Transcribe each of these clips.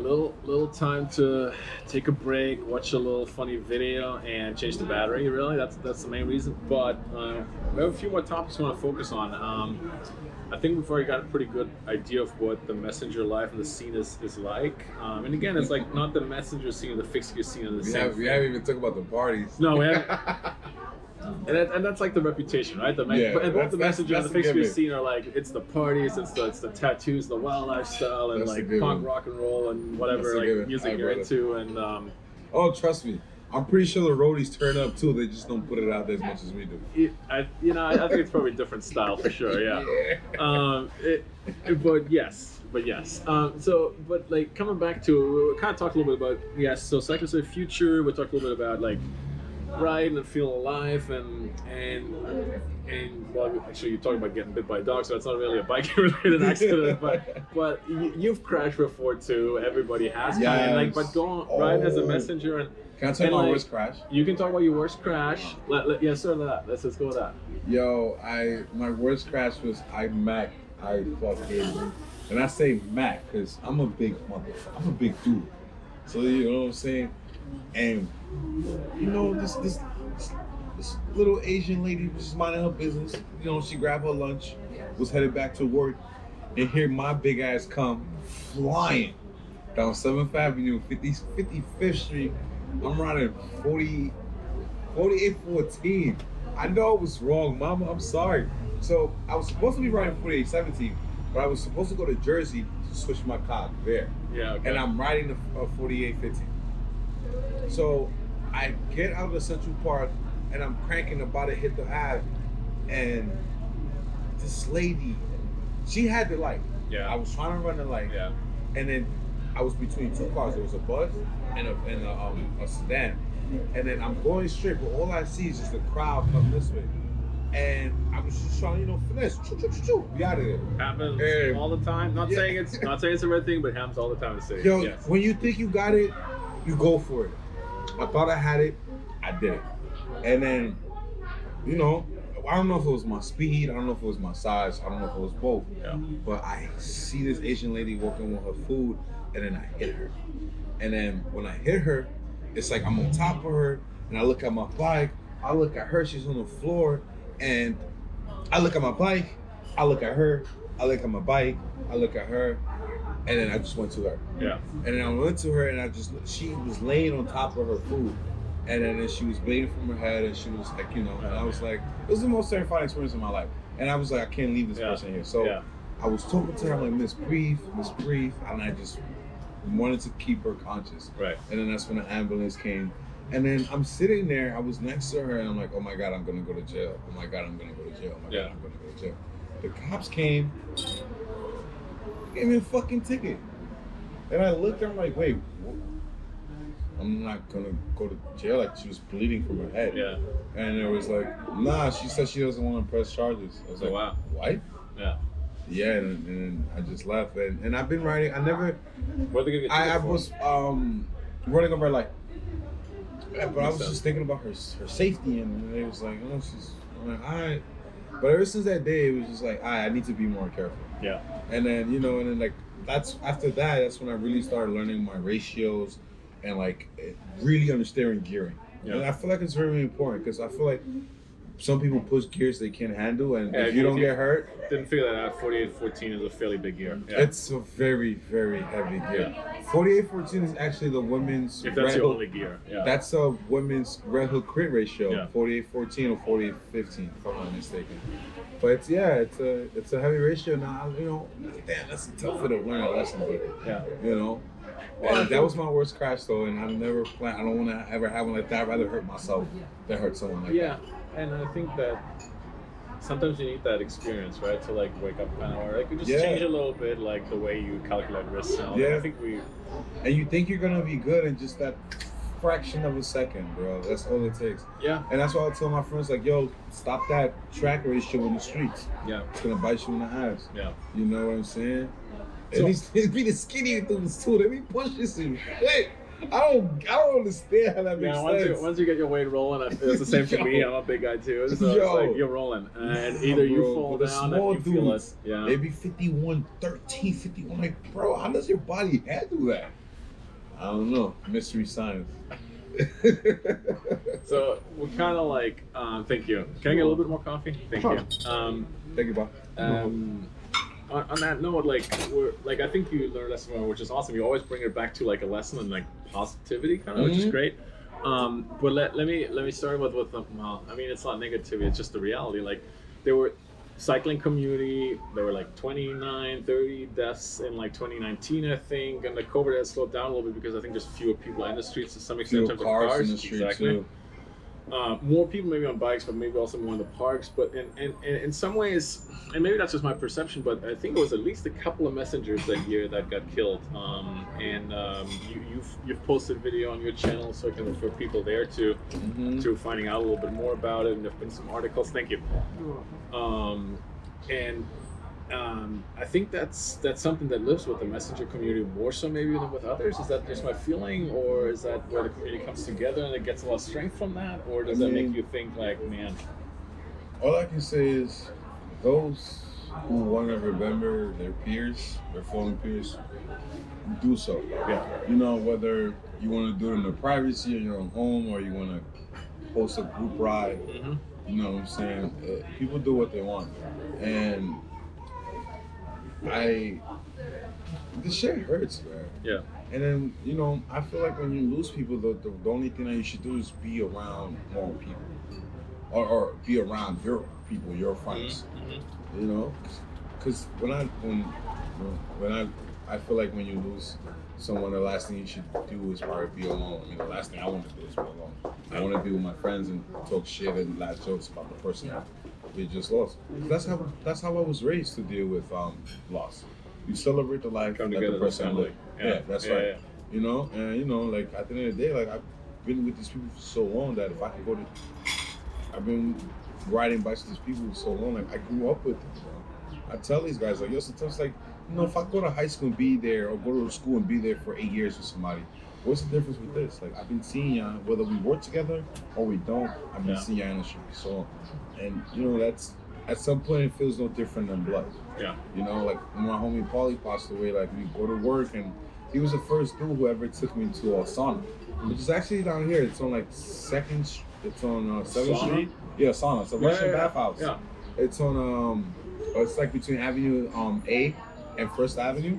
little time to take a break, watch a little funny video, and change the battery. Really, that's the main reason. But we have a few more topics we want to focus on. I think we've already got a pretty good idea of what the messenger life and the scene is like. And again, it's like not the messenger scene, the fixed gear scene, and the same. We haven't even talked about the parties. No, we haven't. And that's like the reputation, right? But both the messenger and the fixed gear scene are like, it's the parties, it's the tattoos, the wild lifestyle, and like punk, rock and roll, and whatever like music you're into. And oh, trust me, I'm pretty sure the roadies turn up too. They just don't put it out there as much as we do. I think it's probably a different style for sure. Yeah. But yes. But like coming back to, we kind of talked a little bit about so cyclists of the future. We talked a little bit about like riding and feeling alive, and well, actually you talked about getting bit by a dog, so it's not really a bike related accident, but you've crashed before too. Everybody has, but go on ride as a messenger. And can I tell you my worst crash? You can talk about your worst crash. Yes, sir. Let's go with that. Yo, my worst crash was I fucking, and I say Mac because I'm a big motherfucker. I'm a big dude. So you know what I'm saying? And you know this little Asian lady was just minding her business. You know, she grabbed her lunch, was headed back to work, and here my big ass come flying down 7th Avenue, 55th Street. I'm riding 4814. I know it was wrong, Mama. I'm sorry. So I was supposed to be riding 4817, but I was supposed to go to Jersey to switch my car there. Yeah. Okay. And I'm riding the 4815. So I get out of the Central Park and I'm cranking about to hit the Ave, and this lady, she had the light. Yeah. I was trying to run the light. Yeah. And then I was between two cars. There was a bus and a sedan. And then I'm going straight, but all I see is just the crowd come this way. And I was just trying, finesse, be out of there. Happens all the time. Not saying it's a red thing, but it happens all the time to say. Yo, when you think you got it, you go for it. I thought I had it, I did it. And then, I don't know if it was my speed, I don't know if it was my size, I don't know if it was both. Yeah. But I see this Asian lady walking with her food, and then I hit her. And then when I hit her, it's like I'm on top of her, and I look at my bike, I look at her, she's on the floor, and I look at my bike, I look at her, I look at my bike, I look at her, and then I just went to her. Yeah. And then I went to her, and she was laying on top of her food. And then she was bleeding from her head, and she was like, and I was like, it was the most terrifying experience of my life. And I was like, I can't leave this person here. So I was talking to her, I'm like, Miss Brief, and I just wanted to keep her conscious. Right. And then that's when the ambulance came. And then I'm sitting there, I was next to her, and I'm like, oh my God, I'm gonna go to jail. Oh my God, I'm gonna go to jail. Oh my God, I'm gonna go to jail. The cops came, gave me a fucking ticket. And I looked at her, I'm like, wait, what? I'm not gonna go to jail. Like, she was bleeding from her head. Yeah. And it was like, nah, she said she doesn't want to press charges. I was like, wow. What? Yeah. Yeah, and I just left. And I've been riding, What are they gonna get I was running over like, but I was just thinking about her safety, and it was like, I'm like, all right. But ever since that day, it was just like, I need to be more careful. Yeah. And then, and then like, that's when I really started learning my ratios and like really understanding gearing. Yeah. And I feel like it's very important because I feel like some people push gears they can't handle, and if you don't get hurt. Didn't figure that out. 4814 is a fairly big gear. Yeah. It's a very, very heavy gear. Yeah. 4814 is actually the women's. If that's your only gear. Yeah. That's a women's red hook crit ratio. Yeah. 4814 or 4815, if I'm not mistaken. But it's a heavy ratio. Now damn, that's tough to learn a lesson, but And that was my worst crash though, and I never plan. I don't want to ever have one like that. I'd rather hurt myself than hurt someone like that. Yeah, and I think that sometimes you need that experience, right, to like wake up kind of, or like just change a little bit, like the way you calculate risks. And all that. I think and you think you're gonna be good in just that fraction of a second, bro. That's all it takes. Yeah. And that's why I tell my friends, like, yo, stop that track race shit in the streets. Yeah. It's gonna bite you in the ass. Yeah. You know what I'm saying? And these be the skinny dudes too. They be pushing some shit. I don't understand how that makes sense. Once you get your weight rolling, it's the same for me. I'm a big guy too. So it's like you're rolling. And either you fall down and you feel it. Yeah. They be 51, 13, 51. Like, bro, how does your body handle that? don't know. Mystery science. So we're kind of like, thank you. Can I get a little bit more coffee? Thank Sure. you. Thank you, Bob. On that note, I think you learned a lesson, which is awesome. You always bring it back to like a lesson in like positivity, kind of, which is great. But let me start with well, I mean, it's not negativity; it's just the reality. Like, there were cycling community. There were like 29, 30 deaths in like 2019, I think, and the COVID has slowed down a little bit because I think there's fewer people in the streets to some extent. Fewer cars in the streets too. More people maybe on bikes, but maybe also more in the parks. But in some ways, and maybe that's just my perception, but I think it was at least a couple of messengers that year that got killed. You've posted a video on your channel, so I can refer people there to finding out a little bit more about it. And there've been some articles. Thank you. I think that's something that lives with the messenger community more so maybe than with others. Is that just my feeling, or is that where the community comes together and it gets a lot of strength from that, or does that make you think like, man? All I can say is those who want to remember their peers, their fallen peers, do so. Yeah. You know, whether you want to do it in the privacy of your own home or you want to post a group ride. You know what I'm saying? People do what they want, and this shit hurts, man. Yeah. And then, you know, I feel like when you lose people, the only thing that you should do is be around more people, or be around your people, your friends. You know, because I feel like when you lose someone, the last thing you should do is probably be alone. I mean, the last thing I want to do is be alone. I want to be with my friends and talk shit and laugh jokes about the person that we just lost. That's how I was raised to deal with loss. You celebrate the life that the person lived. Yeah, that's right. Yeah. You know, and you know, like at the end of the day, like I've been with these people for so long that if I can I've been riding bikes with these people for so long, like I grew up with them, bro. I tell these guys, like, yo, sometimes, like, you know, if I go to high school and be there, or go to school and be there for 8 years with somebody, what's the difference with this? Like, I've been seeing y'all, whether we work together or we don't, I've been seeing y'all in the street for so long. And, you know, that's, at some point, it feels no different than blood. Yeah. You know, like, when my homie Paulie passed away, like, we go to work, and he was the first dude who ever took me to a sauna, which is actually down here. It's on, like, 2nd, it's on 7th Street. Yeah, sauna. It's a Russian bathhouse. Yeah. It's on, it's like between Avenue A and 1st Avenue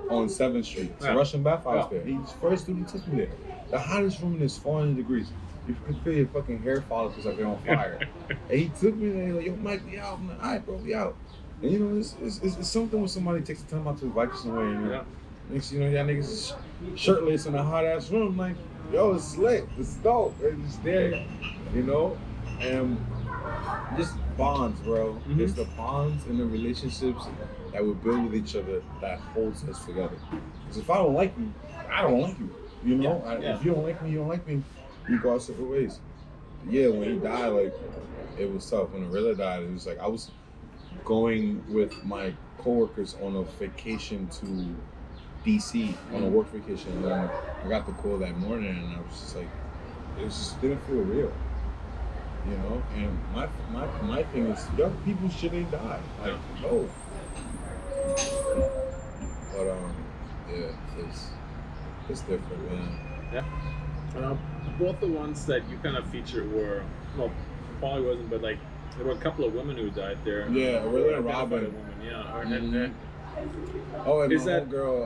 on 7th Street. It's a Russian bathhouse there. He's the first dude who took me there. The hottest room is 400 degrees. You can feel your fucking hair follicles like they're on fire. And he took me there. He's like, yo, Mike, we out. I'm like, all right, bro, we out. And you know, it's something when somebody takes the time out to invite you somewhere. And, you know, next thing you know, y'all niggas is shirtless in a hot ass room. Like, yo, it's lit. It's dope. It's there. You know? And just bonds, bro. It's the bonds and the relationships that we build with each other that holds us together. Because if I don't like you, I don't like you. You know? If you don't like me, you don't like me. We go our separate ways. Yeah, when he died, like, it was tough. When Arilla died, it was like I was going with my coworkers on a vacation to DC on a work vacation, and then I got the call that morning, and I was just like, it just didn't feel real, you know. And my thing is, young people shouldn't die, like, no. But yeah, it's different, man. Yeah. Both the ones that you kind of featured were, well, Paulie wasn't, but like there were a couple of women who died there. Yeah, really, Robin. Woman, yeah. And is that girl?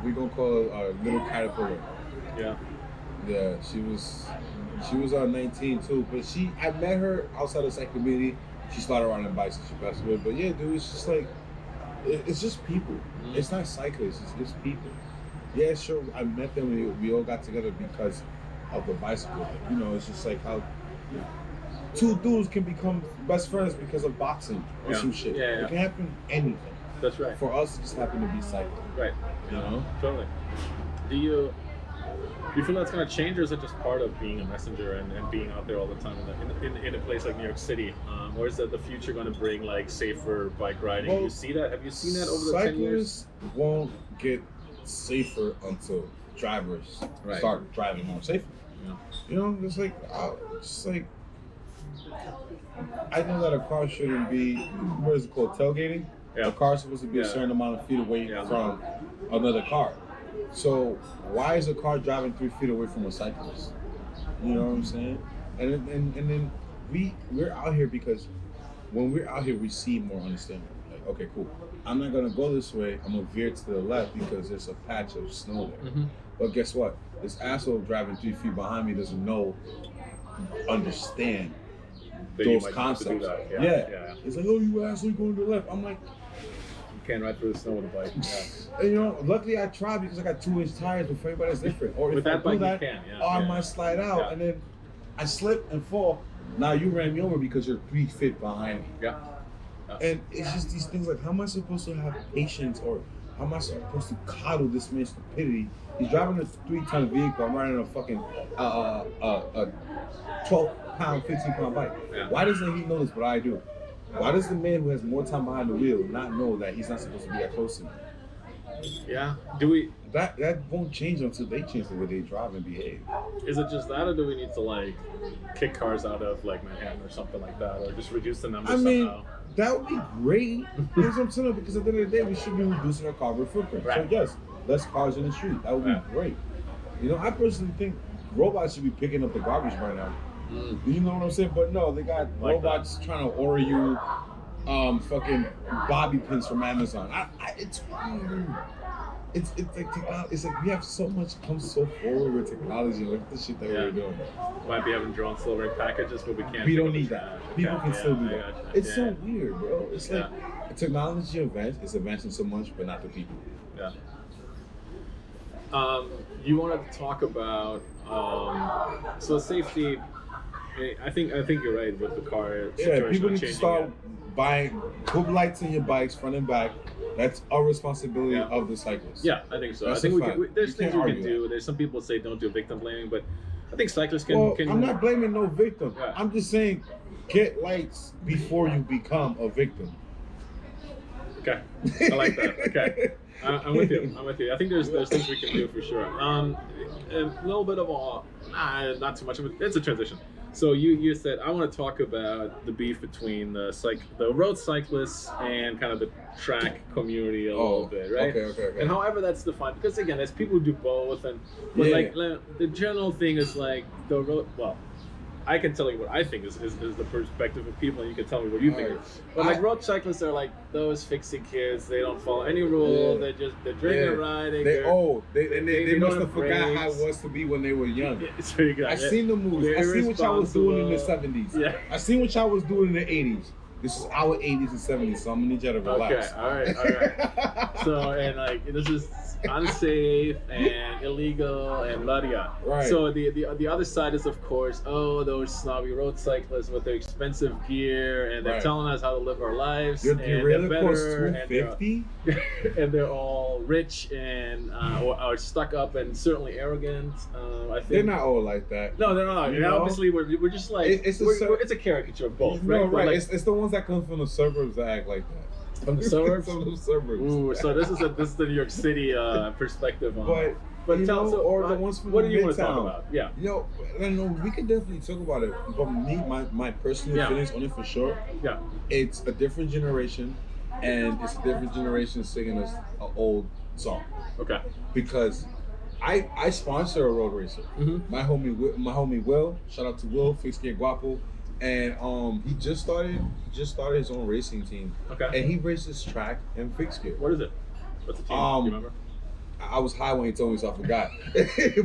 We gonna call her Little Caterpillar. Yeah. Yeah, she was 19 too, but I met her outside of Cycle Community. She started riding bikes and she passed away. But yeah, dude, it's just like, it's just people. It's not cyclists, it's just people. Yeah, sure, I met them and we all got together because of the bicycle. You know, it's just like how two dudes can become best friends because of boxing or some shit. Yeah. It can happen anything. That's right. For us, it just happened to be cycling. Right. You know? Totally. Do you feel that's going to change, or is it just part of being a messenger and being out there all the time in a place like New York City? Or is that the future going to bring like safer bike riding? Well, you see that? Have you seen that over the 10 years? Cyclists won't get safer until drivers start driving more safely. Yeah. You know, it's like, I know that a car shouldn't be, what is it called, tailgating? A car is supposed to be a certain amount of feet away from another car. So why is a car driving 3 feet away from a cyclist? You know what I'm saying? And then we're out here because when we're out here, we see more understanding. Like, okay, cool. I'm not gonna go this way. I'm gonna veer to the left because there's a patch of snow there. Mm-hmm. But guess what? This asshole driving 3 feet behind me doesn't understand those concepts. Yeah. It's like, oh, you asshole, you going to the left. I'm like, you can't ride through the snow with a bike. Yeah. And, you know, luckily I tried because I got 2-inch tires, but for everybody's different. Or with if that I do bike, that, you can. Yeah. I might slide out, and then I slip and fall. Now you ran me over because you're 3 feet behind me. Yeah. And it's just these things like, how am I supposed to have patience, or how am I supposed to coddle this man's stupidity? He's driving a 3-ton vehicle. I'm riding a fucking 12-pound, 15-pound bike. Yeah. Why doesn't he know this, but I do? Why does the man who has more time behind the wheel not know that he's not supposed to be that close to me? Yeah. Do we? That won't change until they change the way they drive and behave. Is it just that, or do we need to like kick cars out of like Manhattan or something like that, or just reduce the numbers somehow? That would be great. That's what I'm saying, because at the end of the day, we should be reducing our carbon footprint. Right. So yes, less cars in the street. That would be great. You know, I personally think robots should be picking up the garbage by now. You know what I'm saying? But no, they got like robots trying to order you fucking bobby pins from Amazon. It's weird. It's like technology. It's like we have so much come so forward with technology. Look at the shit that we're doing. Might be having drones delivery packages, but we can't. We don't need that. People can still do that. It's so weird, bro. It's like a technology event is advancing so much, but not the people. Yeah. You wanted to talk about so safety. I think you're right with the car situation. Yeah, people need to start buying hood lights in your bikes, front and back. That's our responsibility of the cyclists. Yeah, I think so. That's I think there's things we can do. There's some people say don't do victim blaming, but I think cyclists can. Well, I'm not blaming no victim. Yeah. I'm just saying get lights before you become a victim. Okay, I like that. Okay, I'm with you. I think there's things we can do for sure. A little bit of not too much of it. It's a transition. So you said I want to talk about the beef between the road cyclists and kind of the track community a little bit, right? Okay. And however that's defined, because again, there's people who do both, but like the general thing is like the road. Well, I can tell you what I think is the perspective of people, and you can tell me what you think. But like road cyclists are like those fixie kids. They don't follow any rules. They're drinking and riding. They must have forgot how it was to be when they were young. Yeah, so I seen the movies. I seen what y'all was doing in the 70s. Yeah. I seen what y'all was doing in the 80s. This is our 80s and 70s, so I'm gonna need y'all to relax. Okay, all right. So, and like, this is unsafe and illegal and blah. Right. So the other side is, of course, those snobby road cyclists with their expensive gear, and they're telling us how to live our lives. Your derailleur costs $250, and they're all rich and are stuck up and certainly arrogant. I think they're not all like that. No, they're not. You know? Obviously, we're just like it's a caricature of both. No, right. Like, it's the ones that come from the suburbs that act like that. From the suburbs? From the suburbs. Ooh, so this is the New York City perspective on it. But the ones from what do you want to talk about? Yeah. We can definitely talk about it. But my personal feelings on it for sure. Yeah. It's a different generation, and it's a different generation singing an old song. Okay. Because I sponsor a road racer. Mm-hmm. My homie Will. Shout out to Will, Fixed Gear Guapo. And he just started his own racing team. Okay. And he races track and fixed gear. What is it? What's the team? Do you remember? I was high when he told me, so I forgot.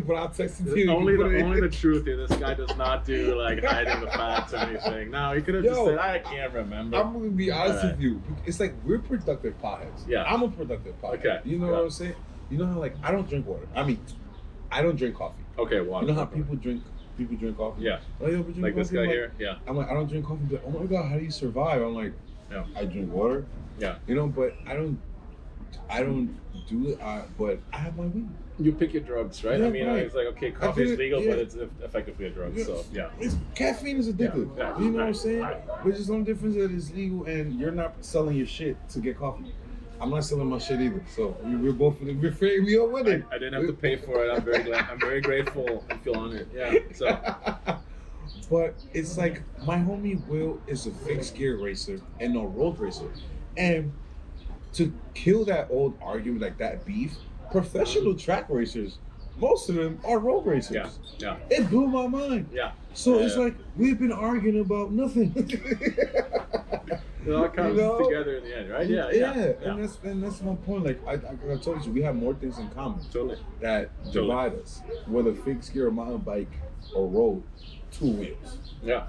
But I'll text it to you. Only the truth here. This guy does not do like hiding the facts or anything. No, he could have just said, I can't remember. I'm gonna be honest with you. It's like we're productive potheads. Yeah. I'm a productive pothead. Okay. You know what I'm saying? You know how like I don't drink water. I mean, I don't drink coffee. Okay, water. You know how people drink coffee? Yeah. Like this guy here? Yeah. I'm like, I don't drink coffee. But, oh my God, how do you survive? I'm like, I drink water. Yeah. You know, but I don't do it, but I have my weed. You pick your drugs, right? Yeah, I mean, it's like, okay, coffee is legal, but it's effectively a drug, so, yeah. Caffeine is addictive. Yeah. You know what I'm saying? But there's no difference that it's legal and you're not selling your shit to get coffee. I'm not selling my shit either, so we all winning. I didn't have to pay for it. I'm very glad. I'm very grateful and feel honored. Yeah. So, but it's like my homie Will is a fixed gear racer and a road racer, and to kill that old argument, like that beef, professional track racers, most of them are road racers. Yeah. It blew my mind. Yeah. So it's like we've been arguing about nothing. It all comes together in the end, right? Yeah. And that's my point. Like I told you, we have more things in common that divide us. Whether fixed gear, or mountain bike, or road, 2 wheels. Yeah.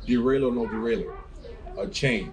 Derailleur or no derailleur, a chain.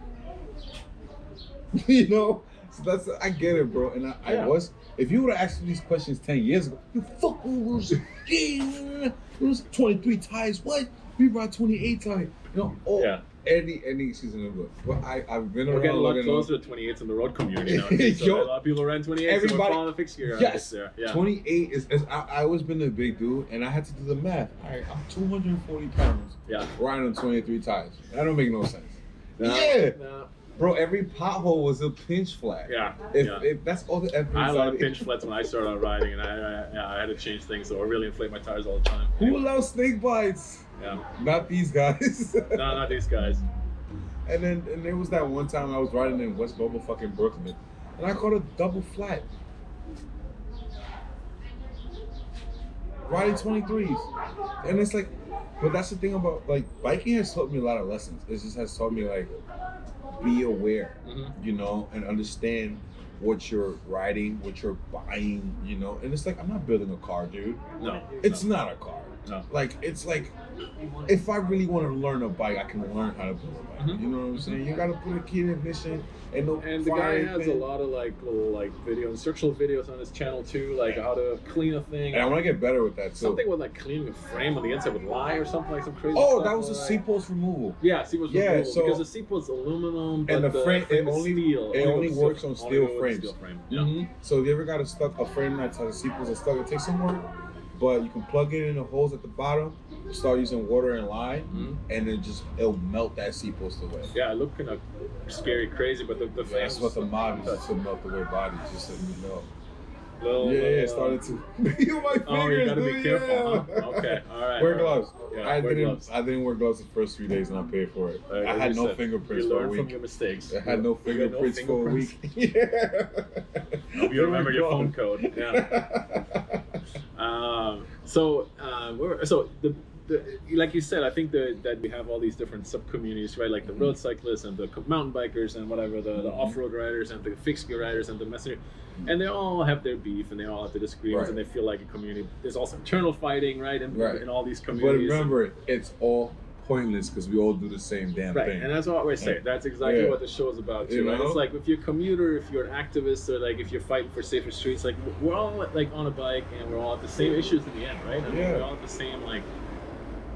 You know, so I get it, bro. And I was. If you would have asked me these questions 10 years ago, you fucking was, it was 23 tires. What? We ride 28 tires. You know, any season of it. Well, I've been around. We're getting a lot closer to 28s in the road community now. So a lot of people ran 28s. Everybody, so we're following the fixed gear. Yes, there. Yeah. 28 is. I always been a big dude, and I had to do the math. All right, I'm 240 pounds. Yeah. Riding on 23 tires. That don't make no sense. No. Bro, every pothole was a pinch flat. Yeah. If that's all the evidence. I love pinch flats when I started out riding, and I had to change things, so I really inflate my tires all the time. Who loves snake bites? Yeah. Not these guys. No, not these guys. And there was that one time I was riding in West Bobo fucking Brooklyn, and I caught a double flat. Riding 23s. And it's like, but that's the thing about, like, biking has taught me a lot of lessons. It just has taught me, like, be aware, you know, and understand what you're riding, what you're buying, you know. And it's like, I'm not building a car, dude. No. It's not a car. No. Like, it's like, if I really want to learn a bike, I can learn how to build a bike. You know what I'm saying? You got to put a key in ignition and the guy has a lot of little video, instructional videos on his channel too, like how to clean a thing. And I want to get better with that too. Something with like cleaning a frame on the inside with lye or something, like some crazy Oh, stuff. that was a C-post removal. Yeah, C-post removal. So, because the C-post is aluminum, but and the frame is steel. It only works on steel frames. Steel frame. Yeah. So if you ever got a frame that has a C-post that's stuck, it takes some work, but you can plug it in the holes at the bottom, start using water and lye, and then it'll melt that C-post away. Yeah, it looked kind of scary, crazy, but the that's what the mod is, to melt away bodies, just so you know. It started to feel my fingers. Oh, you gotta be careful. Huh? Okay, all right. Wear gloves. Yeah, I didn't wear gloves the first 3 days, and I paid for it. I had no fingerprints for a week. You learn from your mistakes. I had no fingerprints for a week. Yeah. Hope you remember your phone code. Yeah. So like you said, I think that we have all these different sub-communities, right? Like the road cyclists and the mountain bikers and whatever, the off-road riders and the fixed gear riders and the messenger. And they all have their beef and they all have their disagreements, and they feel like a community. There's also internal fighting, right? In all these communities. But remember, it's all pointless because we all do the same damn thing. Right, and that's what we're saying. That's exactly what the show is about too. Right? It's like if you're a commuter, if you're an activist, or like if you're fighting for safer streets, like we're all like on a bike and we're all at the same issues in the end, right? And we're all at the same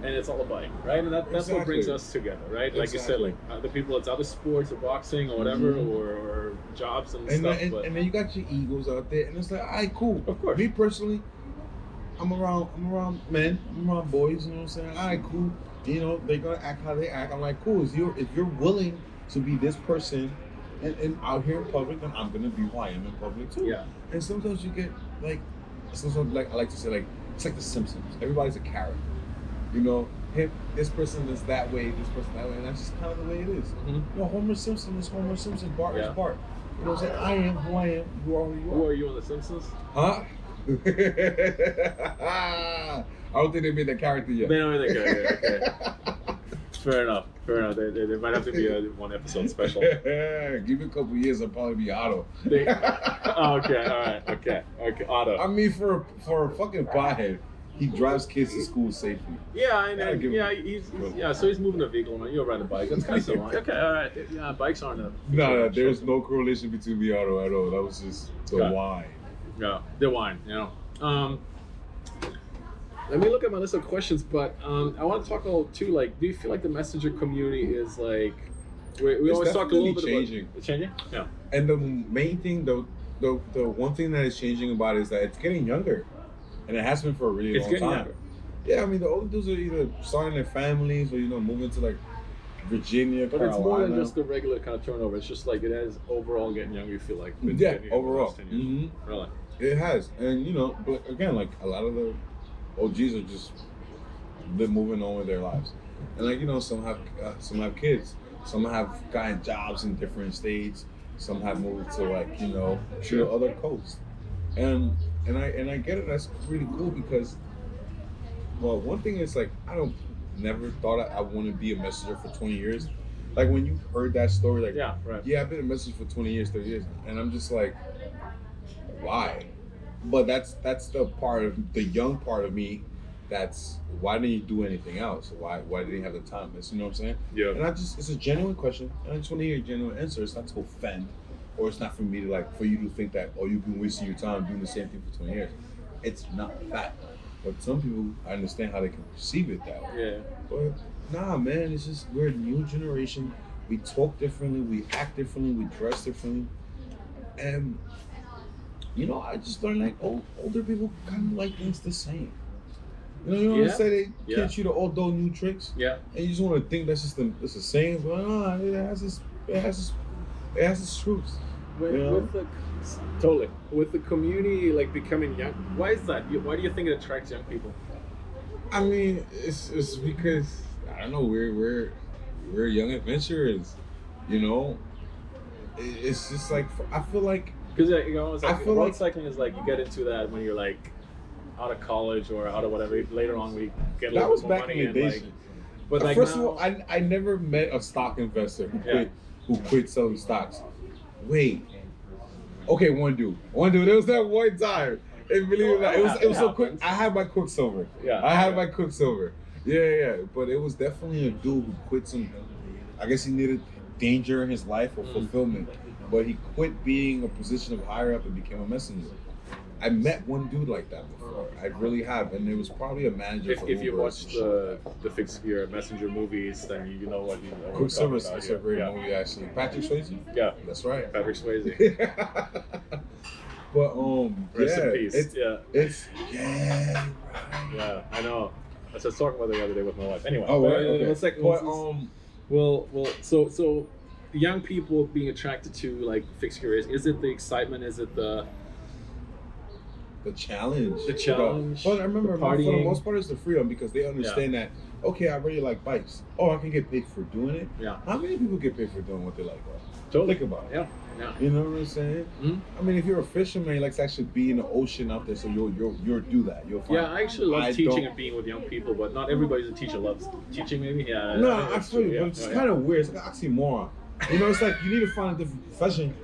and it's all a bike, right? And that's what brings us together, right? Like you said, like the people, it's other sports or boxing or whatever, or jobs and stuff. And then you got your egos out there, and it's like, all right, cool. Of course. Me personally, I'm around men, I'm around boys. You know what I'm saying? All right, cool. You know, they're gonna act how they act. I'm like, cool. If you're willing to be this person, and out here in public, then I'm gonna be who I am in public too. Yeah. And sometimes you get like I like to say, like, it's like the Simpsons. Everybody's a character. You know, this person is that way, this person that way, and that's just kind of the way it is. You know, Homer Simpson is Homer Simpson, Bart is Bart. You know what I'm saying? I am who I am, you are who you are. Who are you on The Simpsons? Huh? I don't think they made that character yet. They don't make that character, okay. Fair enough. They might have to be a one episode special. Give me a couple years, I'll probably be Otto. Okay, all right, okay, Otto. I mean, for a fucking pothead, he drives kids to school safely. Yeah, I know. So he's moving a vehicle around. You'll ride a bike. That's kind of similar. Okay, all right. Yeah, bikes aren't a. No, there's no correlation between the Otto at all. That was just the wine. Yeah, the wine. You know. Let me look at my list of questions, but I want to talk a little too. Like, do you feel like the messenger community is like? We always talk a little bit changing. About it's changing. Yeah. And the main thing, the one thing that is changing about it is that it's getting younger. And it has been for a really long time. Younger. Yeah, I mean, the older dudes are either starting their families or, you know, moving to like Virginia, but Carolina. It's more than just the regular kind of turnover. It's just like it has overall getting younger. You feel like overall, really, it has. And you know, but again, like a lot of the OGs are just moving on with their lives, and like, you know, some have kids, some have gotten jobs in different states. Some have moved to like to the other coast, and I get it. That's really cool because, well, one thing is like I don't never thought I want to be a messenger for 20 years. Like when you heard that story, like Yeah, right. yeah, I've been a messenger for 20 years, 30 years, and I'm just like, why? But that's the part of the young part of me. That's why didn't you do anything else? Why didn't you have the time? You know what I'm saying? Yeah. And it's a genuine question, and I just want to hear a genuine answer. It's not to offend, or it's not for me to like for you to think that you've been wasting your time doing the same thing for 20 years. It's not that. But some people, I understand how they can perceive it that way. Yeah. But nah, man, it's just we're a new generation. We talk differently, we act differently, we dress differently, and I just learned like older people kind of like things the same. You want to say they teach you the old dog new tricks. Yeah. And you just want to think that's just it's the same, but it has its truths. With the community like becoming young, why is that? Why do you think it attracts young people? I mean, it's because I don't know. We're young adventurers, It's just like I feel like because road cycling is like you get into that when you're like out of college or out of whatever. Later on, we get a little bit more money and like. But like first of all, I never met a stock investor who quit selling stocks. Wait. Okay, one dude. There was that one time. And believe it or not, it was so quick. I had my Quicksilver. Yeah. I had my Quicksilver. Yeah. But it was definitely a dude who quit some. I guess he needed danger in his life or fulfillment, but he quit being a position of higher up and became a messenger. I met one dude like that before. I really have, and it was probably a manager. If you watched the Fixed Gear Messenger movies, then you know what you know. Quicksilver is a great movie, actually. Patrick Swayze. Yeah, that's right. Patrick Swayze. But rest in peace. It's right. Yeah, I know. I was just talking about it the other day with my wife. Anyway. Oh, right. Okay. So young people being attracted to like fixed gear is it the excitement? Is it the challenge? The challenge. But I remember for the most part it's the freedom because they understand that I really like bikes. Oh, I can get paid for doing it. Yeah. How many people get paid for doing what they like? Totally. Think about it. Yeah. You know what I'm saying? Mm-hmm. I mean, if you're a fisherman, you like to actually be in the ocean out there, so you'll do that. You'll find. Yeah, I actually love teaching and being with young people, but not everybody's a teacher loves teaching. Maybe. Yeah. No, I feel you, but it's kind of weird. It's like oxymoron. It's like you need to find a different profession.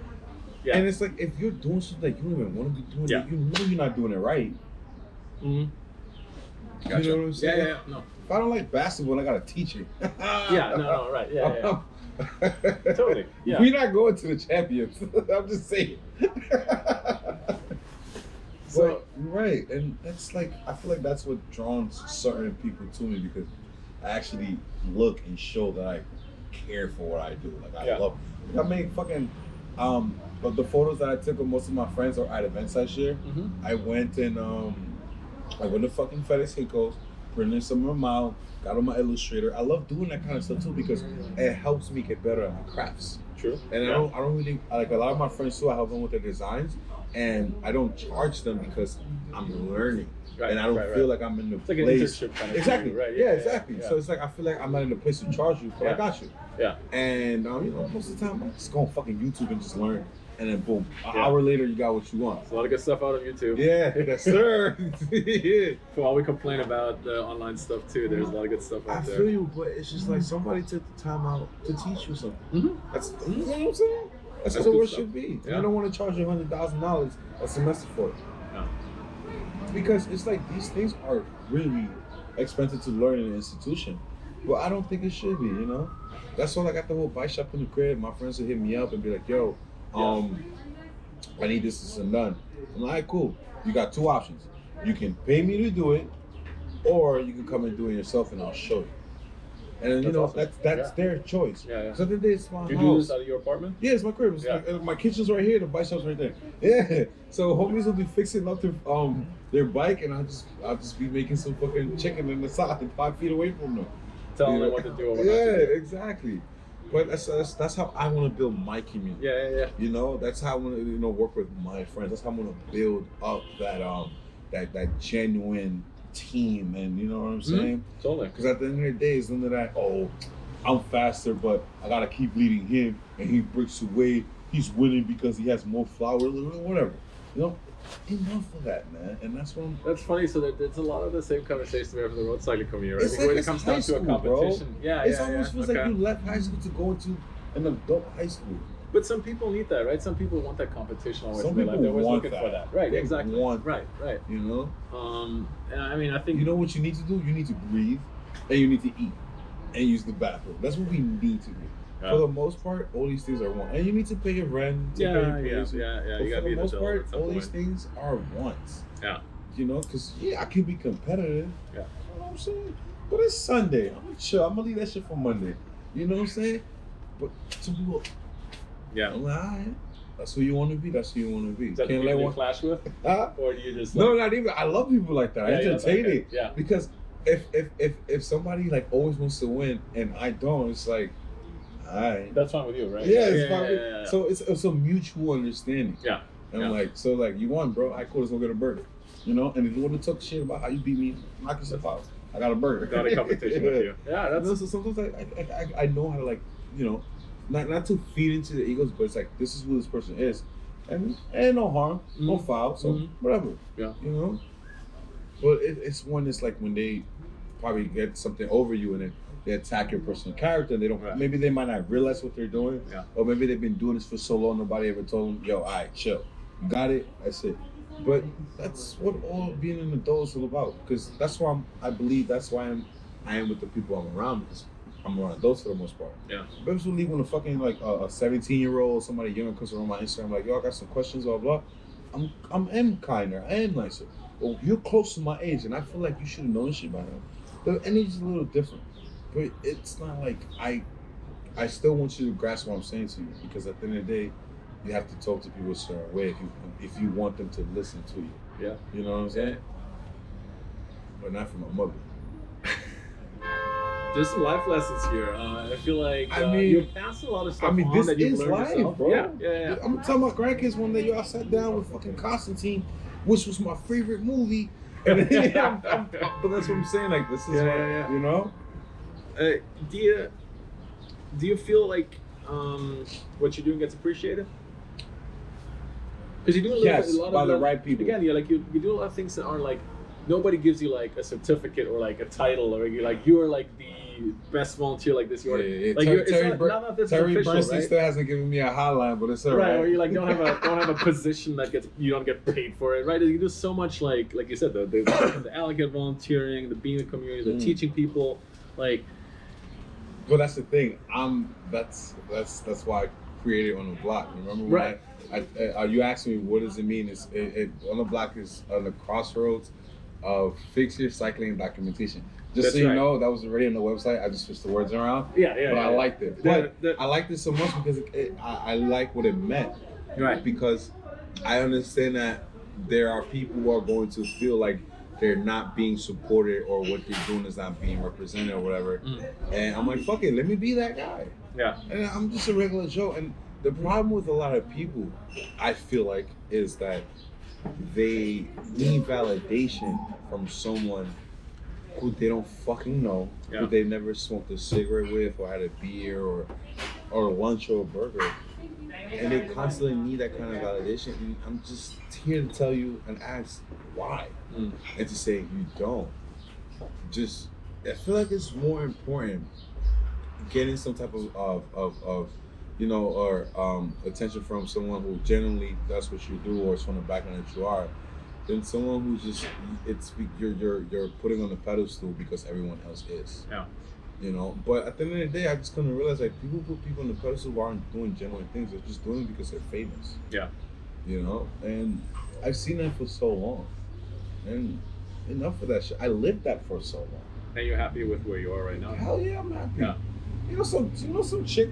Yeah. And it's like if you're doing something that you don't even want to be doing, you know you're not doing it right. Mm-hmm. Gotcha. You know what I'm saying? Yeah. No. If I don't like basketball, I gotta teach it. Right. Yeah. Totally. Yeah. We're not going to the champions. I'm just saying. So right, and that's like I feel like that's what draws certain people to me because I actually look and show that I care for what I do. Like I love. I made fucking but the photos that I took of most of my friends are at events last year. Mm-hmm. I went to fucking FedEx Hicos, printed some of them out, got on my Illustrator. I love doing that kind of stuff too because it helps me get better at my crafts. True. And I don't really like a lot of my friends too. I help them with their designs, and I don't charge them because I'm learning. Right, and I don't feel like I'm in the place. Like an internship kind of exactly. thing, right? Yeah, exactly. So it's like I feel like I'm not in the place to charge you, but I got you. Yeah. And most of the time I just go on fucking YouTube and just learn, and then boom, an hour later you got what you want. There's a lot of good stuff out on YouTube. Yeah, yes sir. For all we complain about the online stuff too, there's a lot of good stuff out there. I feel you, but it's just like somebody took the time out to teach you something. Mm-hmm. That's you know what I'm saying. That's what it should be. Yeah. You don't want to charge you $100,000 a semester for it. No. Because it's like these things are really expensive to learn in an institution. But I don't think it should be, That's why I got the whole bike shop in the crib. My friends would hit me up and be like, yo, I need this and done. I'm like, cool. You got two options. You can pay me to do it, or you can come and do it yourself and I'll show you. And then, awesome. that's their choice. Yeah. So then it's my house. You do this out of your apartment? Yeah, it's my crib. My kitchen's right here. The bike shop's right there. Yeah. So homies will be fixing up their bike, and I'll just be making some fucking chicken in the side 5 feet away from them. Telling them what to do or what not to do. do. Exactly. But that's how I want to build my community. Yeah. That's how I want to work with my friends. That's how I want to build up that genuine team, and you know what I'm saying? Totally. Because at the end of the day, it's none of that. Oh, I'm faster, but I gotta keep leading him, and he breaks away. he's winning because he has more flowers, whatever. You know, enough of that, man. And that's what I'm. That's funny. So there's a lot of the same conversations we have in the road cycling community, right? It's like when it it's comes high down to a school, bro. competition. Yeah, It almost feels like okay. you left high school to go into an adult high school. But some people need that, right? Some people want that competition always. Some in their life. people They're always want looking that. for that. Right, They exactly. want right. You know? And I mean, I think You know what you need to do? You need to breathe and you need to eat and use the bathroom. That's what we need to do. Yeah. For the most part, all these things are wants. And you need to pay your rent, to pay your bills. yeah. But You gotta for be the most part, all point. these things are wants. Yeah. You know, because, I can be competitive. Yeah. You know what I'm saying? But it's Sunday. I'm gonna chill. I'm gonna leave that shit for Monday. You know what I'm saying? But some people, Yeah. I'm like, all right, that's who you want to be. That's who you want to be. Is that Can't the let people you one clash with? Huh? Or do you just No, not even. I love people like that. I entertain okay. it. Yeah. Because if somebody like always wants to win and I don't, it's like, all right. That's fine with you, right? Yeah, it's fine. Yeah. So it's a mutual understanding. Yeah. And Yeah. like, so like, you won, bro. I cool. Let's go get a burger. You know. And if you want to talk shit about how you beat me, knock yourself out. I got a burger. Not a competition with you. Yeah, that's So sometimes I know how to, like, you know, not to feed into the egos, but it's like, this is who this person is, and no harm, no foul, so whatever. Yeah. You know. But it's when they probably get something over you and then they attack your personal character and they don't. Right. Maybe they might not realize what they're doing. Yeah. Or maybe they've been doing this for so long nobody ever told them, yo, all right, chill. You got it. That's it. But that's what all being an adult is all about. Because that's why I believe that's why I am with the people I'm around, because I'm around adults for the most part. Yeah. But eventually when a fucking like a 17-year-old, somebody younger comes around my Instagram like, yo, I got some questions, blah blah. I am kinder, I am nicer. Well, you're close to my age and I feel like you should have known shit by now. The energy's a little different. But it's not like I still want you to grasp what I'm saying to you, because at the end of the day, you have to talk to people a certain way if you want them to listen to you. Yeah. You know what I'm saying? But not from my mother. There's some life lessons here. I feel like you pass a lot of stuff on this that you've is learned life, yourself. bro. Yeah. I'm telling my grandkids one day, yo, I sat down with fucking Constantine, which was my favorite movie. And but that's what I'm saying. Like, this is what, you know? Do you feel like what you're doing gets appreciated? Because you do a lot by of the right people. Again, you do a lot of things that aren't like, nobody gives you like a certificate or like a title, or you're like the best volunteer like this. You're like Terry official, Bernstein right? still hasn't given me a hotline, but it's all right. right. Or you like don't have a position that you don't get paid for it, right? You do so much like you said, the alligator volunteering, the being in the community, the teaching people, like. But that's the thing. That's why I created On the Block. Remember when you asked me what does it mean? On the Block is on the crossroads of fixture, cycling, and documentation. Just so you know, that was already on the website. I just switched the words around. But I liked it. But I liked it so much because I like what it meant. Right. Because I understand that there are people who are going to feel like they're not being supported or what they're doing is not being represented or whatever. And I'm like, fuck it, let me be that guy. Yeah. And I'm just a regular Joe. And the problem with a lot of people, I feel like, is that they need validation from someone who they don't fucking know, who they've never smoked a cigarette with or had a beer or lunch or a burger. And they constantly need that kind of validation. And I'm just here to tell you and ask why. And to say you don't. Just, I feel like it's more important getting some type of you know, or attention from someone who genuinely does what you do or is from the background that you are, than someone who's just you're putting on the pedestal because everyone else is. Yeah. You know, but at the end of the day, I just couldn't realize like people put people on the pedestal who aren't doing genuine things. They're just doing it because they're famous. Yeah. You know, and I've seen that for so long, and enough of that shit. I lived that for so long. And you're happy with where you are right now? Hell yeah, I'm happy. Yeah. You know some chick.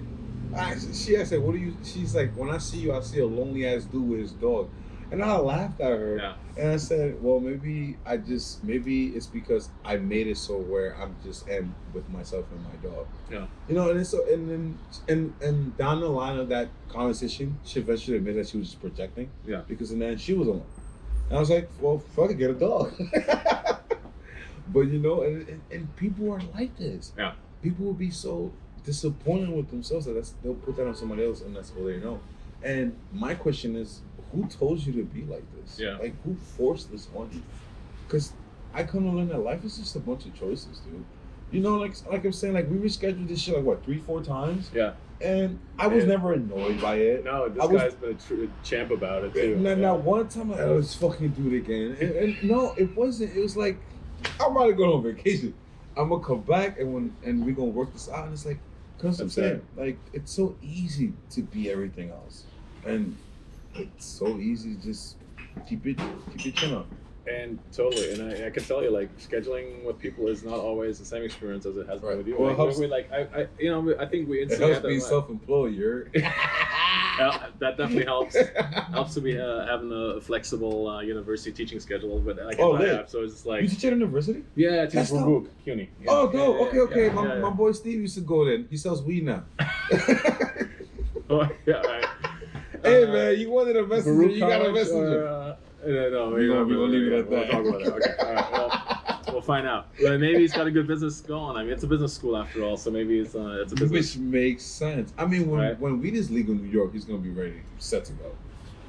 She said, "What do you?" She's like, "When I see you, I see a lonely ass dude with his dog," and I laughed at her. Yeah. And I said, "Well, maybe it's because I made it so where I'm just am with myself and my dog." Yeah. You know, and it's so, and down the line of that conversation, she eventually admitted that she was just projecting. Yeah. Because in the end, she was alone. And I was like, "Well, fuck it, get a dog." But you know, and people are like this. Yeah. People will be so disappointed with themselves that they'll put that on somebody else, and that's all they know. And my question is, who told you to be like this? Yeah. Like, who forced this on you? Because I come to learn that life is just a bunch of choices, dude. You know, like I'm saying, like we rescheduled this shit like what 3-4 times. Yeah. And I was never annoyed by it. No, this guy's been a true champ about it too. Now one time I was fucking do it again, and no, it wasn't. It was like I'm about to go on vacation. I'm gonna come back and we gonna work this out. And it's like, cause I'm saying, like it's so easy to be everything else, and it's so easy to just keep your chin up. And totally, and I can tell you, like scheduling with people is not always the same experience as it has been with you. Well, like, I think we it helps being self-employed. that definitely helps. Helps to be having a flexible university teaching schedule, but I can have. So it's just like you teach at university? Yeah, I teach for CUNY. Yeah. Oh, go. Okay. My boy Steve used to go there. He sells weed now. Oh yeah. Right. Hey man, you wanted a messenger. You got a messenger. No, we're gonna leave it at that. We'll talk about it. Okay. All right. Well, we'll find out. But maybe he's got a good business going. I mean, it's a business school after all, so maybe it's a business. Which makes sense. I mean, when weed is legal in New York, he's gonna be ready, set to go.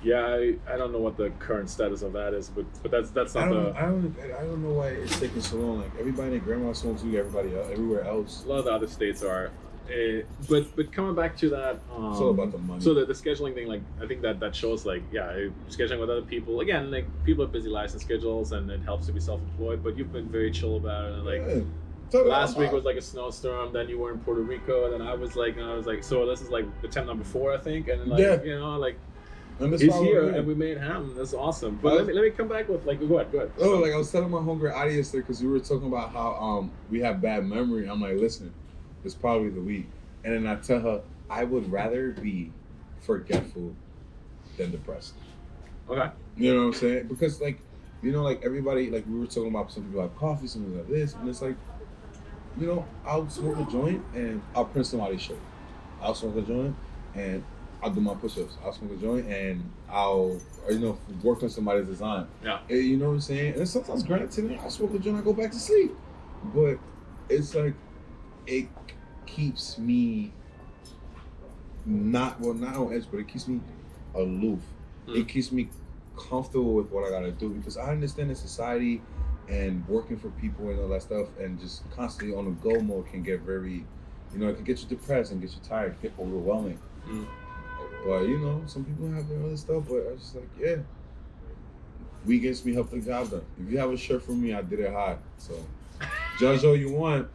Yeah, I don't know what the current status of that is, but that's not I don't know why it's taking so long. Like everybody and grandma smokes weed, everywhere else. A lot of the other states are. But coming back to that, it's all about the money. So the scheduling thing, like I think that shows like scheduling with other people. Again, like people have busy lives and schedules, and it helps to be self-employed. But you've been very chill about it. And like last week was like a snowstorm. Then you were in Puerto Rico, and then I was like, so this is like attempt number 4, I think. And then he's here, and we made ham. That's awesome. But let me come back with like go ahead. Oh, like I was telling my homegirl Adi yesterday because we were talking about how we have bad memory. I'm like, listen. It's probably the week. And then I tell her, I would rather be forgetful than depressed. Okay. You know what I'm saying? Because, like, like everybody, like we were talking about some people have coffee, some people have this, and it's like, I'll smoke a joint and I'll print somebody's shirt. I'll smoke a joint and I'll do my push-ups. I'll smoke a joint and I'll, work on somebody's design. Yeah. You know what I'm saying? And sometimes, granted, I'll smoke a joint and I go back to sleep. But it's like, it keeps me not on edge, but it keeps me aloof. It keeps me comfortable with what I gotta do because I understand that society and working for people and all that stuff and just constantly on a go mode can get very, it can get you depressed and get you tired, get overwhelming. But some people have their other stuff, but I was just like, we gets me help the job done. If you have a shirt for me, I did it hot. So judge all you want.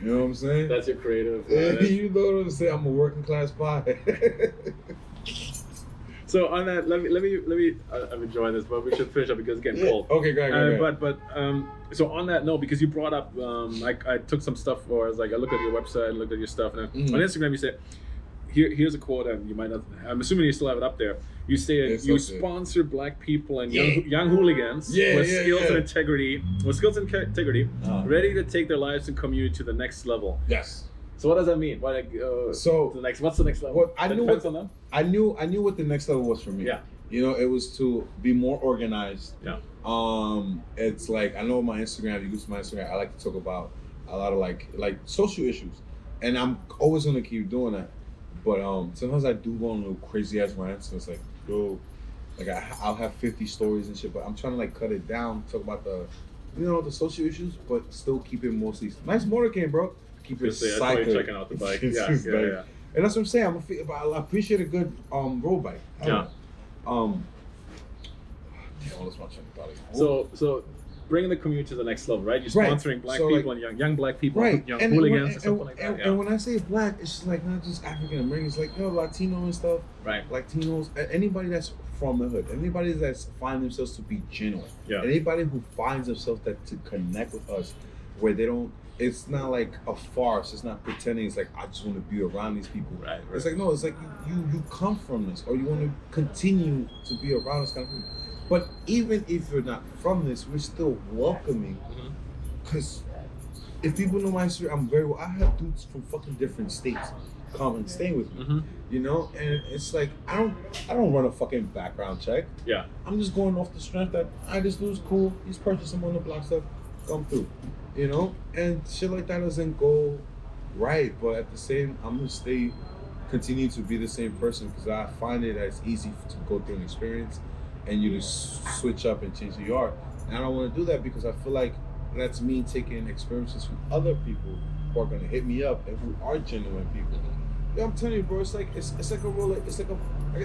You know what I'm saying? That's your creative. You know what I'm saying? I'm a working class pie. So on that, let me. I'm enjoying this, but we should finish up because it's getting cold. Okay, go ahead. So on that note, because you brought up, I took some stuff, or I was like, I looked at your website, looked at your stuff, and on Instagram you said, here's a quote, and you might not. I'm assuming you still have it up there. You say you sponsor Black people and young hooligans with skills and integrity, ready to take their lives and community to the next level. Yes. So what does that mean? What's the next level? Well, I knew what the next level was for me. Yeah. It was to be more organized. Yeah. It's like I know my Instagram. If you go to my Instagram, I like to talk about a lot of like social issues, and I'm always gonna keep doing that. But sometimes I do go on little crazy ass rants. So it's like, I'll have 50 stories and shit. But I'm trying to like cut it down, talk about the, the social issues, but still keep it mostly nice motorcade, bro. Keep it cycling. Checking out the bike. Yeah. And that's what I'm saying. I appreciate a good road bike. Yeah. Damn, I lost my train of thought. So bringing the community to the next level, right? You're sponsoring Black people and young Black people, young and hooligans, and something like that. And when I say Black, it's just like not just African Americans, like Latino and stuff. Right. Latinos, anybody that's from the hood, anybody that's find themselves to be genuine. Yeah. Anybody who finds themselves to connect with us, where they don't. It's not like a farce. It's not pretending. It's like I just want to be around these people. Right. It's like no. It's like you come from this, or you want to continue to be around this kind of people. But even if you're not from this, we're still welcoming. Because if people know my history, I have dudes from fucking different states come and stay with me. And it's like I don't run a fucking background check. Yeah. I'm just going off the strength that this dude's cool. He's purchased some on the block stuff. Come through. And shit like that doesn't go right. But at the same, I'm gonna stay continue to be the same person because I find it as easy to go through an experience and you just switch up and change who you are. And I don't want to do that because I feel like that's me taking experiences from other people who are gonna hit me up and who are genuine people. Yeah, I'm telling you, bro, it's like a roller, it's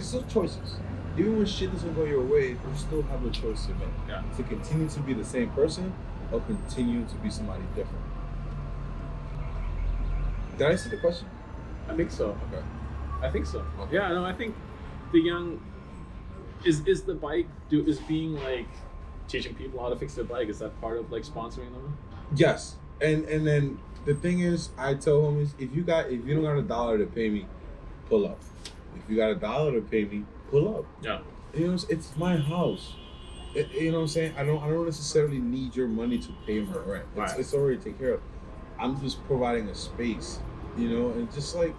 still choices. Even when shit doesn't go your way, you still have a choice to make. Yeah. To continue to be the same person or continue to be somebody different. Did I answer the question? I think so. Okay. I think so. Okay. Yeah, no, I think the young is the bike is being like teaching people how to fix their bike. Is that part of like sponsoring them? Yes. And then the thing is, I tell homies, if you don't got $1 to pay me, pull up. If you got $1 to pay me, pull up. Yeah. You know, it's my house. You know what I'm saying? I don't necessarily need your money to pay my rent. It's already taken care of. I'm just providing a space, you know, and just like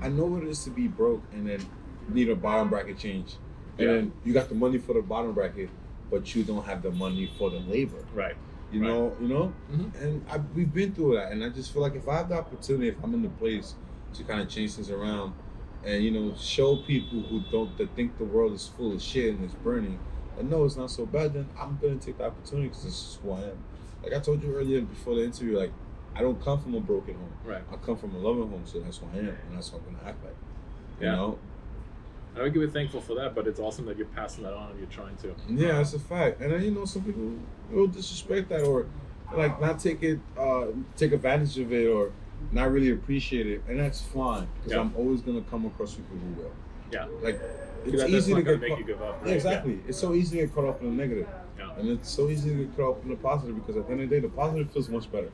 I know what it is to be broke and then need a bottom bracket change. And then you got the money for the bottom bracket, but you don't have the money for the labor. Right. You know? Mm-hmm. And we've been through that. And I just feel like if I have the opportunity, if I'm in the place to kind of change things around and, you know, show people that think the world is full of shit and it's burning, and no, it's not so bad, then I'm going to take the opportunity because this is who I am. Like I told you earlier before the interview, like, I don't come from a broken home. Right. I come from a loving home, so that's who I am, and that's what I'm going to act like. You Yeah. know? I would be thankful for that, but it's awesome that you're passing that on and you're trying to. Yeah, that's a fact. And then, you know, some people will disrespect that or, like, not take advantage of it or not really appreciate it, and that's fine because I'm always going to come across people who will. Yeah. Like, it's easy to make you give up. Right? Yeah, exactly. Yeah. It's so easy to get caught up in the negative. Yeah. And it's so easy to get caught up in the positive because at the end of the day, the positive feels much better.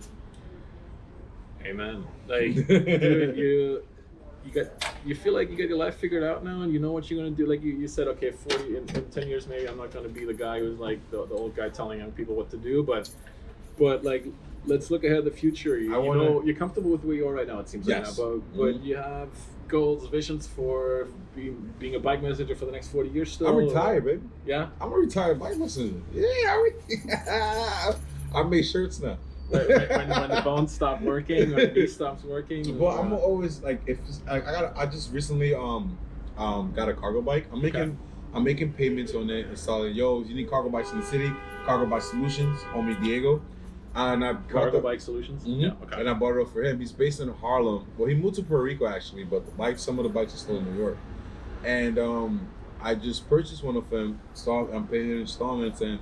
Amen. Like, dude, you feel like you got your life figured out now and you know what you're going to do. Like you said, okay, 40 in 10 years maybe I'm not going to be the guy who's like the old guy telling young people what to do, but like let's look ahead to the future. You know, you're comfortable with where you are right now, it seems like now, but you have goals, visions for being a bike messenger for the next 40 years still. I'm retired, baby. Yeah? I'm a retired bike messenger. Yeah, I make shirts now. When the bones stop working or the knee stops working. Well, I'm always like, if I just recently got a cargo bike. I'm making payments on it, installing. Yo, you need cargo bikes in the city? Cargo Bike Solutions, homie Diego. And I Cargo Bike Solutions. Mm-hmm. Yeah, okay. And I bought it up for him. He's based in Harlem. Well, he moved to Puerto Rico actually, but some of the bikes are still in New York. And I just purchased one of them. So I'm paying in installments and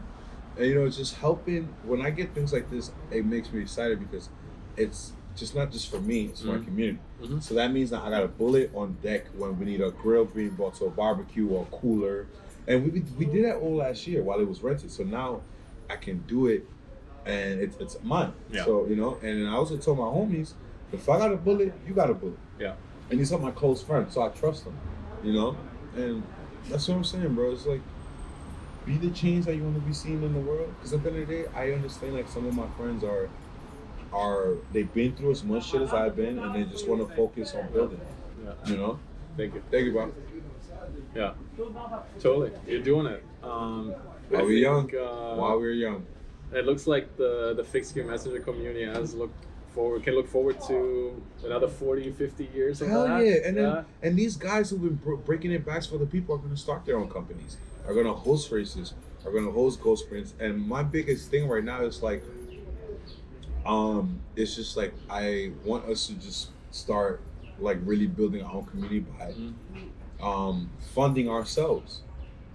you know, it's just helping. When I get things like this, it makes me excited because it's just not just for me, it's for my community. Mm-hmm. So that means that I got a bullet on deck when we need a grill being brought to a barbecue or a cooler. And we did that all last year while it was rented. So now I can do it and it's mine. Yeah. So, you know, and I also told my homies, if I got a bullet, you got a bullet. Yeah. And he's my close friend, so I trust him, you know? And that's what I'm saying, bro. It's like, be the change that you want to be seen in the world. Because at the end of the day, I understand like some of my friends they've been through as much shit as I've been, and they just want to focus on building. Yeah. You know? Thank you. Thank you, bro. Yeah. Totally. You're doing it. While we're young. It looks like the fixed gear messenger community can look forward to another 40, 50 years of Hell that. Yeah. And these guys who've been breaking it backs for the people are going to start their own companies, are going to host races, are going to host ghost sprints. And my biggest thing right now is like, it's just like, I want us to just start like really building our own community by funding ourselves.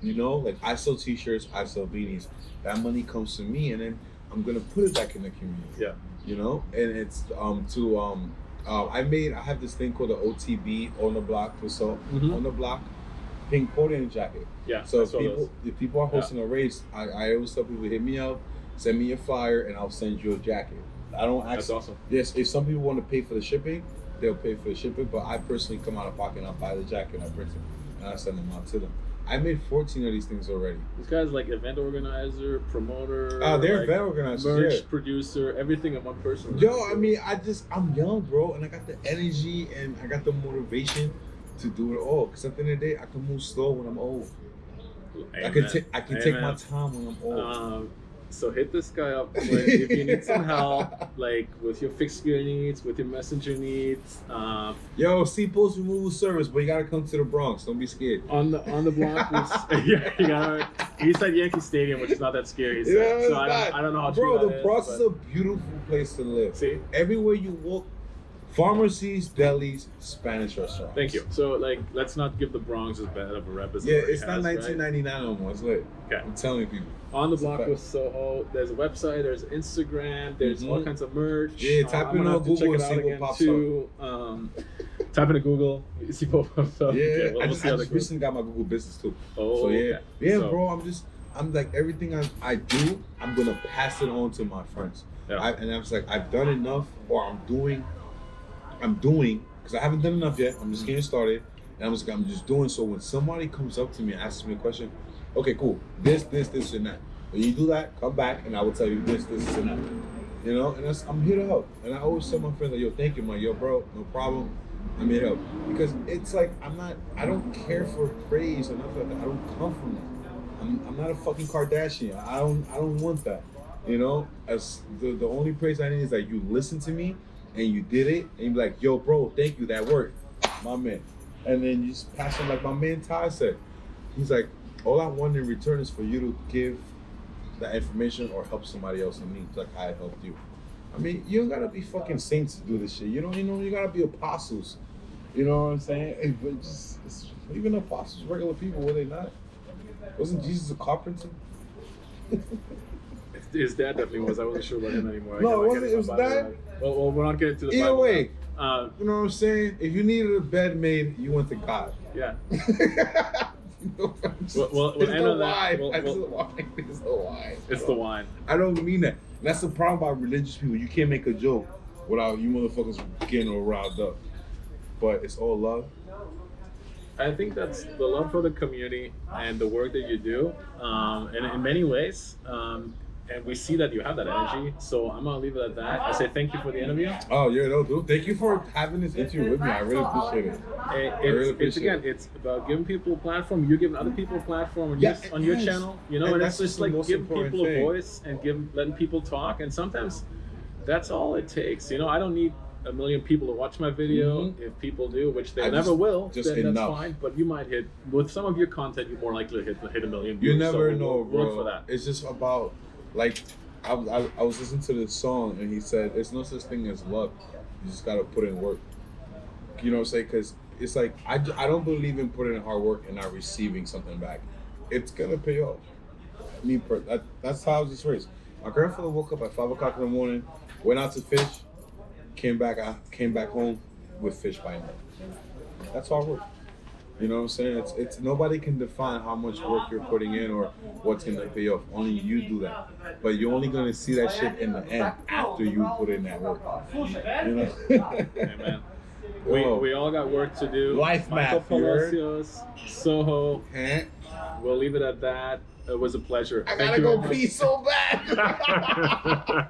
You know, like I sell t-shirts, I sell beanies. That money comes to me and then I'm going to put it back in the community. Yeah. You know, and it's I have this thing called the OTB on the block on the block pink podium jacket. Yeah. So if people are hosting a race, I always tell people, hit me up, send me a flyer, and I'll send you a jacket. I don't ask. That's awesome. Yes, if some people want to pay for the shipping, they'll pay for the shipping, but I personally come out of pocket and I buy the jacket, I print it, and I send them out to them. I made 14 of these things already. This guy's like event organizer, promoter. They're like event organizers, merch producer, everything in one person. Yo, I mean, I'm young, bro, and I got the energy and I got the motivation to do it all. Because at the end of the day, I can move slow when I'm old. Amen. I can take my time when I'm old. So hit this guy up if you need some help, like with your fixed gear needs, with your messenger needs. Yo, see post removal service, but you gotta come to the Bronx. Don't be scared. On the block was yeah, you gotta. He said Yankee Stadium, which is not that scary. He said. Yeah, So I don't know how true bro, that the is, Bronx but- is a beautiful place to live. See? Everywhere you walk, pharmacies, delis, Spanish restaurants. Thank you. So like, let's not give the Bronx as bad of a rep as it Yeah, already it's not has, right? 1999 no more. It's lit. Okay. I'm telling people. On the It's a block fact. with Soho. There's a website. There's Instagram. There's all kinds of merch. Yeah, type I'm in gonna on have to check Google it and see out what again pops too. Type into Google. See what pops up. Yeah, Okay, I we'll just see how that goes. recently got my Google Business too. Oh, So yeah, okay. yeah, So- bro. I'm like everything I do, I'm gonna pass it on to my friends. Yeah. And I was like, I've done enough, or I'm doing, because I haven't done enough yet. I'm just getting started, and I'm just doing. So when somebody comes up to me and asks me a question, okay, cool, this, and that. When you do that, come back, and I will tell you this, and that. You know, and I'm here to help. And I always tell my friends like, yo, thank you, man. Yo, bro, no problem. I'm here to help. Because it's like I don't care for praise or nothing like that. I don't come from that. I'm not a fucking Kardashian. I don't want that. You know, as the only praise I need is that you listen to me and you did it, and you be like, yo, bro, thank you, that worked, my man. And then you just pass on like my man Ty said. He's like, all I want in return is for you to give that information or help somebody else in need, like I helped you. I mean, you don't gotta be fucking saints to do this shit. You gotta be apostles. You know what I'm saying? But even apostles, regular people, were they not? Wasn't Jesus a carpenter? His dad definitely was. I wasn't sure about him anymore. No, I wasn't get it was my Bible dad? right. Well, we're not getting to the Either Bible way, now. you know what I'm saying? If you needed a bed made, you went to God. Yeah. We'll we'll end on that. It's the wine. It's the wine. It's the wine. I don't mean that. That's the problem about religious people. You can't make a joke without you motherfuckers getting all riled up. But it's all love. I think that's the love for the community and the work that you do, and in many ways, and we see that you have that energy. So I'm gonna leave it at that. I say thank you for the interview. Oh yeah, no, dude. Thank you for having this interview with me. I really appreciate it. It's about giving people a platform. You're giving other people a platform on your channel. You know, And and that's it's just the like most giving important people thing. a voice and letting people talk. And sometimes that's all it takes. You know, I don't need 1 million people to watch my video. Mhm. If people do, which they I never just- will, just then enough. that's fine. But you might hit with some of your content. You're more likely to hit 1 million You views. never so know, we'll bro. look for that. It's just about like I was listening to this song and he said, "There's no such thing as luck. You just gotta put in work." You know what I'm saying? Because it's like I don't believe in putting in hard work and not receiving something back. It's gonna pay off. That's how I was just raised. My grandfather woke up at 5 o'clock in the morning, went out to fish, came back home with fish by night. That's hard work. You know what I'm saying? It's nobody can define how much work you're putting in or what's gonna pay off. Only you do that. But you're only gonna see that shit in the end after you put in that work. You know? Hey, man. We all got work to do. Life Michael math, you heard? Palacios, Soho. Eh? We'll leave it at that. It was a pleasure. I Thank gotta you go very much. pee so bad.